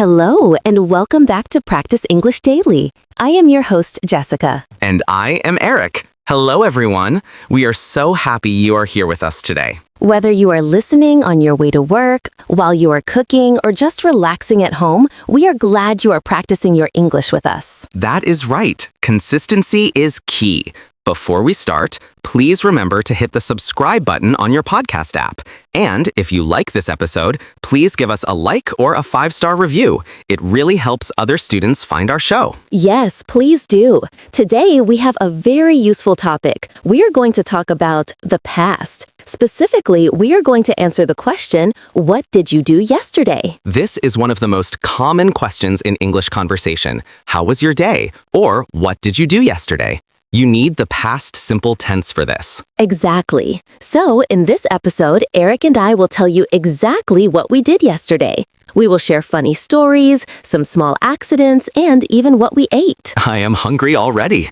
Hello, and welcome back to Practice English Daily. I am your host, Jessica. And I am Eric. Hello, everyone. We are so happy you are here with us today. Whether you are listening on your way to work, while you are cooking, or just relaxing at home, we are glad you are practicing your English with us. That is right. Consistency is key. Before we start, please remember to hit the subscribe button on your podcast app. And if you like this episode, please give us a like or a 5-star review. It really helps other students find our show. Yes, please do. Today, we have a very useful topic. We are going to talk about the past. Specifically, we are going to answer the question, what did you do yesterday? This is one of the most common questions in English conversation. How was your day? Or what did you do yesterday? You need the past simple tense for this. Exactly. So, in this episode, Eric and I will tell you exactly what we did yesterday. We will share funny stories, some small accidents, and even what we ate. I am hungry already.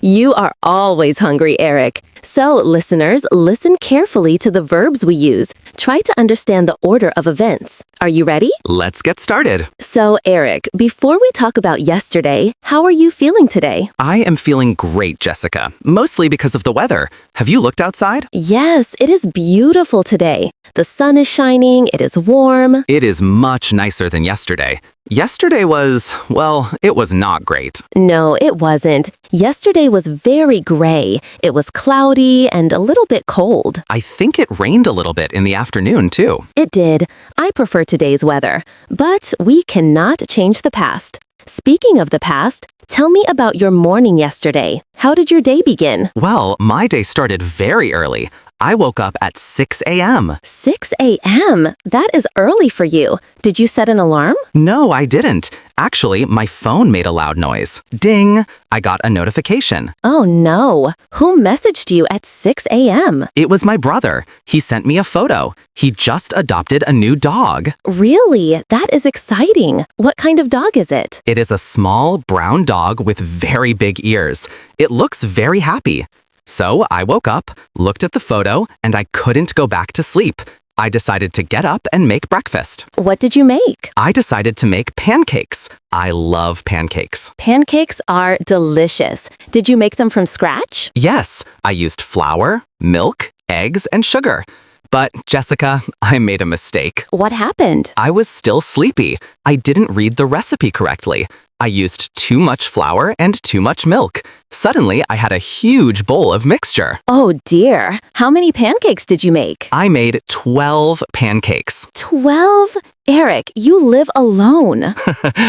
You are always hungry, Eric. So, listeners, listen carefully to the verbs we use. Try to understand the order of events. Are you ready? Let's get started. So, Eric, before we talk about yesterday, how are you feeling today? I am feeling great, Jessica, mostly because of the weather. Have you looked outside? Yes, it is beautiful today. The sun is shining, it is warm. It is much nicer than yesterday. Yesterday was, well, it was not great. No, it wasn't. Yesterday was very gray. It was cloudy and a little bit cold. I think it rained a little bit in the afternoon, too. It did. I prefer today's weather. But we cannot change the past. Speaking of the past, tell me about your morning yesterday. How did your day begin? Well, my day started very early. I woke up at 6 a.m. 6 a.m.? That is early for you. Did you set an alarm? No, I didn't. Actually, my phone made a loud noise. Ding! I got a notification. Oh no. Who messaged you at 6 a.m.? It was my brother. He sent me a photo. He just adopted a new dog. Really? That is exciting. What kind of dog is it? It is a small brown dog with very big ears. It looks very happy. So I woke up, looked at the photo, and I couldn't go back to sleep. I decided to get up and make breakfast. What did you make? I decided to make pancakes. I love pancakes. Pancakes are delicious. Did you make them from scratch? Yes, I used flour, milk, eggs, and sugar. But, Jessica, I made a mistake. What happened? I was still sleepy. I didn't read the recipe correctly. I used too much flour and too much milk. Suddenly, I had a huge bowl of mixture. Oh dear. How many pancakes did you make? I made 12 pancakes. 12? Eric, you live alone.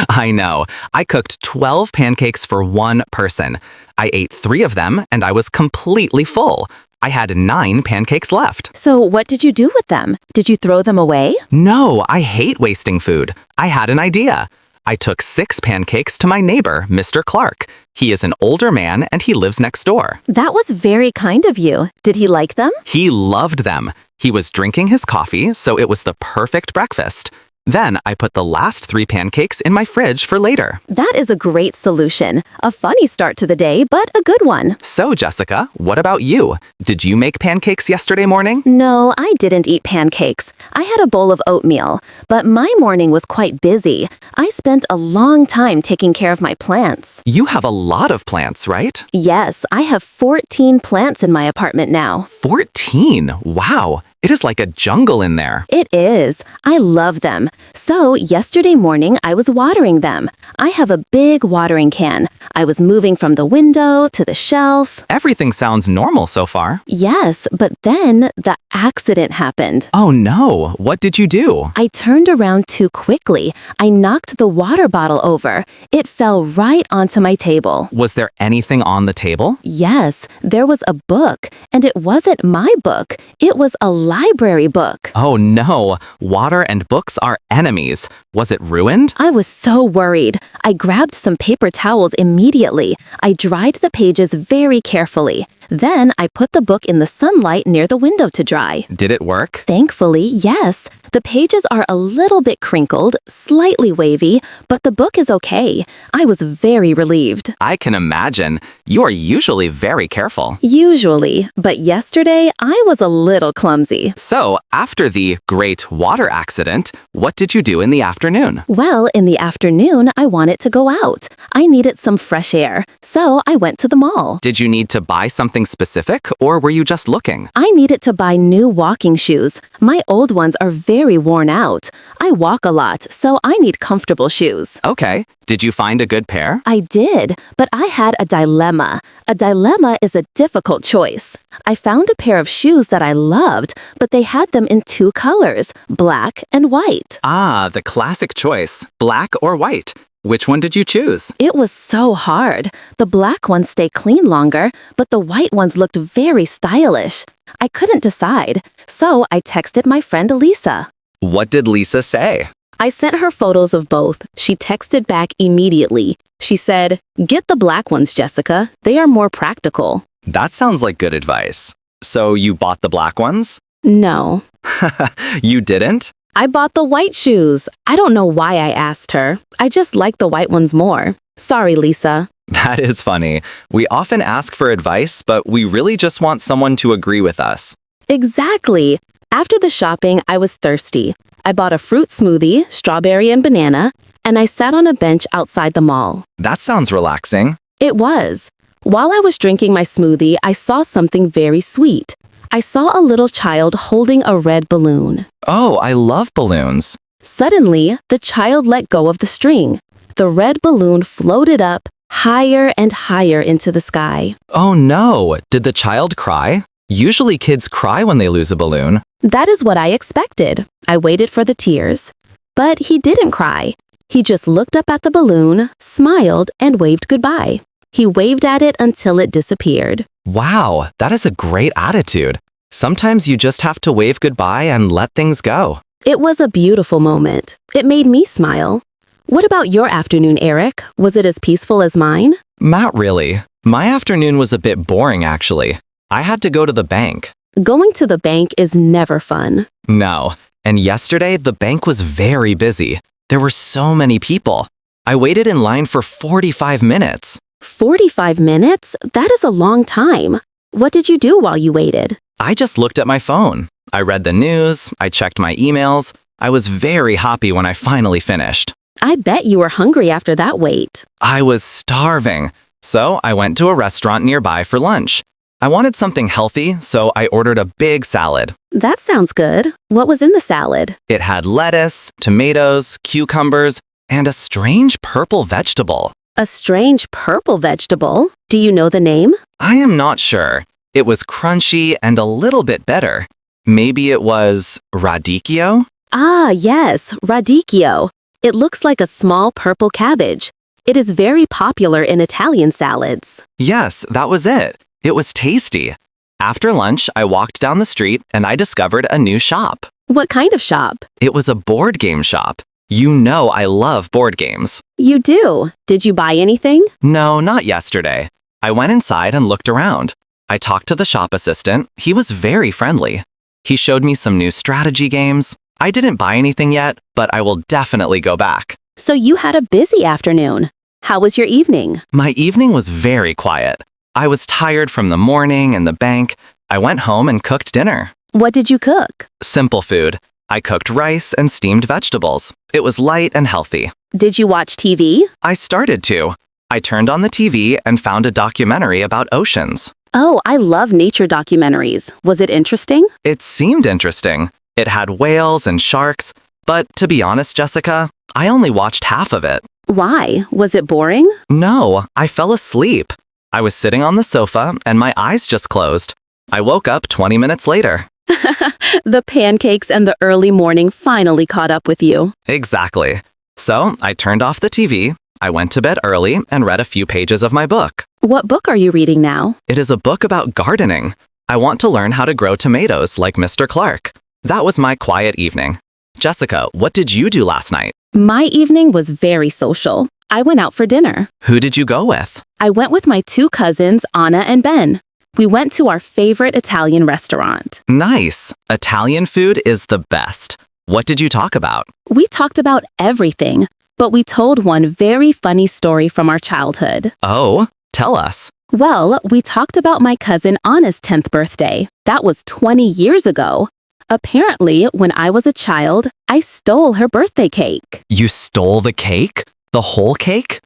I know. I cooked 12 pancakes for one person. I ate 3 of them, and I was completely full. I had 9 pancakes left. So what did you do with them? Did you throw them away? No, I hate wasting food. I had an idea. I took 6 pancakes to my neighbor, Mr. Clark. He is an older man and he lives next door. That was very kind of you. Did he like them? He loved them. He was drinking his coffee, so it was the perfect breakfast. Then I put the last 3 pancakes in my fridge for later. That is a great solution. A funny start to the day, but a good one. So, Jessica, what about you? Did you make pancakes yesterday morning? No, I didn't eat pancakes. I had a bowl of oatmeal, but my morning was quite busy. I spent a long time taking care of my plants. You have a lot of plants, right? Yes, I have 14 plants in my apartment now. 14? Wow! It is like a jungle in there. It is. I love them. So, yesterday morning, I was watering them. I have a big watering can. I was moving from the window to the shelf. Everything sounds normal so far. Yes, but then the accident happened. Oh no, what did you do? I turned around too quickly. I knocked the water bottle over. It fell right onto my table. Was there anything on the table? Yes, there was a book, and it wasn't my book. It was a library book. Oh no, water and books are enemies. Was it ruined? I was so worried. I grabbed some paper towels immediately. I dried the pages very carefully. Then I put the book in the sunlight near the window to dry. Did it work? Thankfully, yes. The pages are a little bit crinkled, slightly wavy, but the book is okay. I was very relieved. I can imagine. You are usually very careful. Usually, but yesterday I was a little clumsy. So, after the great water accident, what did you do in the afternoon? Well, in the afternoon, I wanted to go out. I needed some fresh air, so I went to the mall. Did you need to buy something specific, or were you just looking? I needed to buy new walking shoes. My old ones are very worn out. I walk a lot, so I need comfortable shoes. Okay. Did you find a good pair? I did, but I had a dilemma. A dilemma is a difficult choice. I found a pair of shoes that I loved, but they had them in two colors, black and white. Ah, the classic choice. Black or white? Which one did you choose? It was so hard. The black ones stay clean longer, but the white ones looked very stylish. I couldn't decide, so I texted my friend Lisa. What did Lisa say? I sent her photos of both. She texted back immediately. She said, "Get the black ones, Jessica. They are more practical." That sounds like good advice. So you bought the black ones? No. You didn't? I bought the white shoes. I don't know why I asked her. I just like the white ones more. Sorry, Lisa. That is funny. We often ask for advice, but we really just want someone to agree with us. Exactly. After the shopping, I was thirsty. I bought a fruit smoothie, strawberry and banana, and I sat on a bench outside the mall. That sounds relaxing. It was. While I was drinking my smoothie, I saw something very sweet. I saw a little child holding a red balloon. Oh, I love balloons. Suddenly, the child let go of the string. The red balloon floated up higher and higher into the sky. Oh no, did the child cry? Usually kids cry when they lose a balloon. That is what I expected. I waited for the tears. But he didn't cry. He just looked up at the balloon, smiled, and waved goodbye. He waved at it until it disappeared. Wow, that is a great attitude. Sometimes you just have to wave goodbye and let things go. It was a beautiful moment. It made me smile. What about your afternoon, Eric? Was it as peaceful as mine? Not really. My afternoon was a bit boring, actually. I had to go to the bank. Going to the bank is never fun. No, and yesterday the bank was very busy. There were so many people. I waited in line for 45 minutes. 45 minutes? That is a long time. What did you do while you waited? I just looked at my phone. I read the news, I checked my emails. I was very happy when I finally finished. I bet you were hungry after that wait. I was starving, so I went to a restaurant nearby for lunch. I wanted something healthy, so I ordered a big salad. That sounds good. What was in the salad? It had lettuce, tomatoes, cucumbers, and a strange purple vegetable. A strange purple vegetable? Do you know the name? I am not sure. It was crunchy and a little bit bitter. Maybe it was radicchio? Ah, yes, radicchio. It looks like a small purple cabbage. It is very popular in Italian salads. Yes, that was it. It was tasty. After lunch, I walked down the street and I discovered a new shop. What kind of shop? It was a board game shop. You know I love board games. You do. Did you buy anything? No, not yesterday. I went inside and looked around. I talked to the shop assistant. He was very friendly. He showed me some new strategy games. I didn't buy anything yet, but I will definitely go back. So you had a busy afternoon. How was your evening? My evening was very quiet. I was tired from the morning and the bank. I went home and cooked dinner. What did you cook? Simple food. I cooked rice and steamed vegetables. It was light and healthy. Did you watch TV? I started to. I turned on the TV and found a documentary about oceans. Oh, I love nature documentaries. Was it interesting? It seemed interesting. It had whales and sharks, but to be honest, Jessica, I only watched half of it. Why? Was it boring? No, I fell asleep. I was sitting on the sofa and my eyes just closed. I woke up 20 minutes later. The pancakes and the early morning finally caught up with you. Exactly. So I turned off the TV, I went to bed early and read a few pages of my book. What book are you reading now? It is a book about gardening. I want to learn how to grow tomatoes like Mr. Clark. That was my quiet evening. Jessica, what did you do last night? My evening was very social. I went out for dinner. Who did you go with? I went with my two cousins, Anna and Ben. We went to our favorite Italian restaurant. Nice. Italian food is the best. What did you talk about? We talked about everything, but we told one very funny story from our childhood. Oh, tell us. Well, we talked about my cousin Anna's 10th birthday. That was 20 years ago. Apparently, when I was a child, I stole her birthday cake. You stole the cake? The whole cake?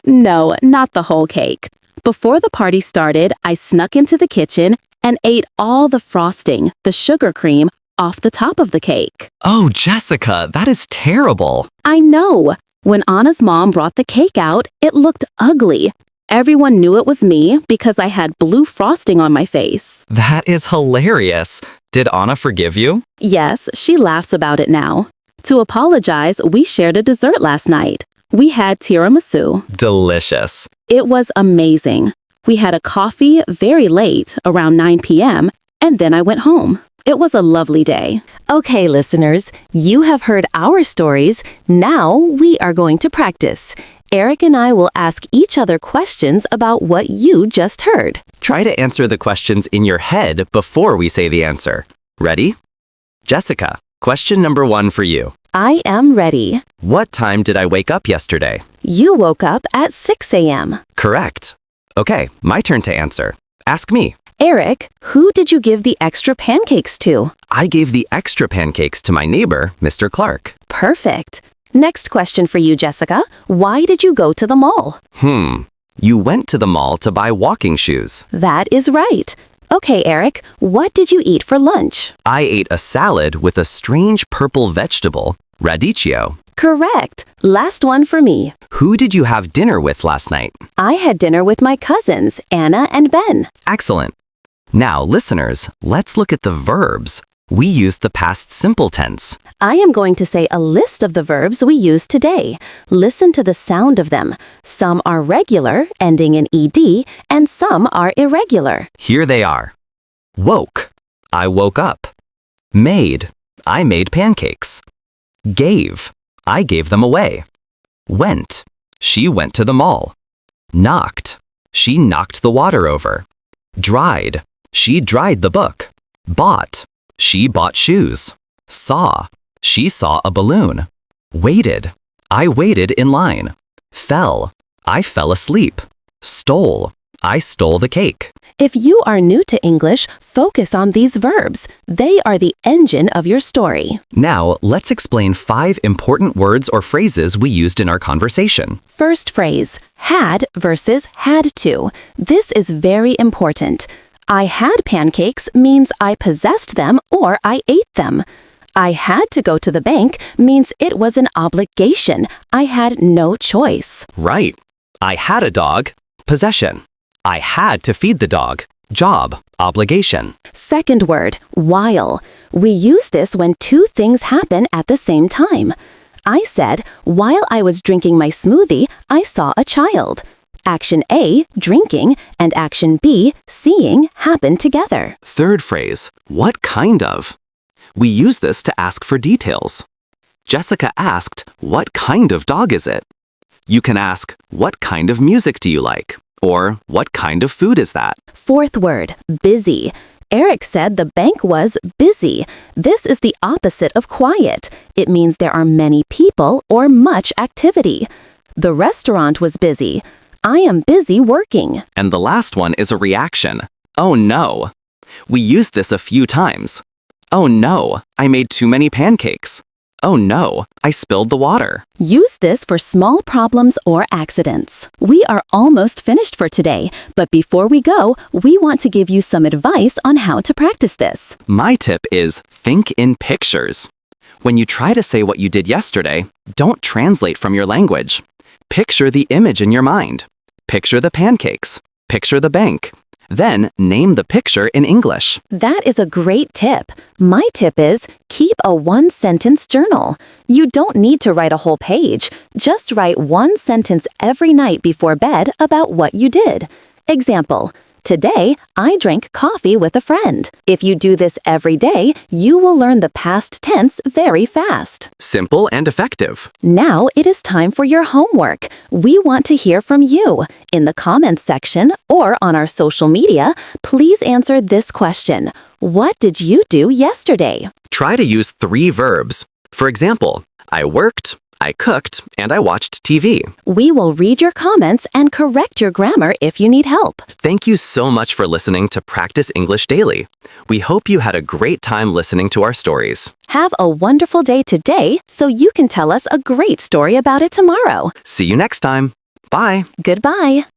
No, not the whole cake. Before the party started, I snuck into the kitchen and ate all the frosting, the sugar cream, off the top of the cake. Oh, Jessica, that is terrible. I know. When Anna's mom brought the cake out, it looked ugly. Everyone knew it was me because I had blue frosting on my face. That is hilarious. Did Anna forgive you? Yes, she laughs about it now. To apologize, we shared a dessert last night. We had tiramisu. Delicious. It was amazing. We had a coffee very late, around 9 p.m., and then I went home. It was a lovely day. Okay, listeners, you have heard our stories. Now we are going to practice. Eric and I will ask each other questions about what you just heard. Try to answer the questions in your head before we say the answer. Ready? Jessica, question number 1 for you. I am ready. What time did I wake up yesterday? You woke up at 6 a.m. Correct. Okay, my turn to answer. Ask me. Eric, who did you give the extra pancakes to? I gave the extra pancakes to my neighbor, Mr. Clark. Perfect. Next question for you, Jessica. Why did you go to the mall? You went to the mall to buy walking shoes. That is right. Okay, Eric, what did you eat for lunch? I ate a salad with a strange purple vegetable, radicchio. Correct. Last one for me. Who did you have dinner with last night? I had dinner with my cousins, Anna and Ben. Excellent. Now, listeners, let's look at the verbs. We use the past simple tense. I am going to say a list of the verbs we use today. Listen to the sound of them. Some are regular, ending in ed, and some are irregular. Here they are. Woke. I woke up. Made. I made pancakes. Gave. I gave them away. Went. She went to the mall. Knocked. She knocked the water over. Dried. She dried the book. Bought. She bought shoes. Saw. She saw a balloon. Waited. I waited in line. Fell. I fell asleep. Stole. I stole the cake. If you are new to English, focus on these verbs. They are the engine of your story. Now, let's explain 5 important words or phrases we used in our conversation. First phrase, had versus had to. This is very important. I had pancakes means I possessed them or I ate them. I had to go to the bank means it was an obligation. I had no choice. Right. I had a dog. Possession. I had to feed the dog. Job. Obligation. Second word, while. We use this when 2 things happen at the same time. I said, while I was drinking my smoothie, I saw a child. Action A, drinking, and action B, seeing, happen together. Third phrase, what kind of? We use this to ask for details. Jessica asked, what kind of dog is it? You can ask, what kind of music do you like? Or, what kind of food is that? Fourth word, busy. Eric said the bank was busy. This is the opposite of quiet. It means there are many people or much activity. The restaurant was busy. I am busy working. And the last one is a reaction. Oh no. We used this a few times. Oh no, I made too many pancakes. Oh no, I spilled the water. Use this for small problems or accidents. We are almost finished for today, but before we go, we want to give you some advice on how to practice this. My tip is think in pictures. When you try to say what you did yesterday, don't translate from your language. Picture the image in your mind. Picture the pancakes. Picture the bank. Then name the picture in English. That is a great tip. My tip is keep a 1-sentence journal. You don't need to write a whole page. Just write 1 sentence every night before bed about what you did. Example, Today, I drank coffee with a friend. If you do this every day, you will learn the past tense very fast. Simple and effective. Now it is time for your homework. We want to hear from you. In the comments section or on our social media, please answer this question. What did you do yesterday? Try to use 3 verbs. For example, I worked, I cooked, and I watched TV. We will read your comments and correct your grammar if you need help. Thank you so much for listening to Practice English Daily. We hope you had a great time listening to our stories. Have a wonderful day today so you can tell us a great story about it tomorrow. See you next time. Bye. Goodbye.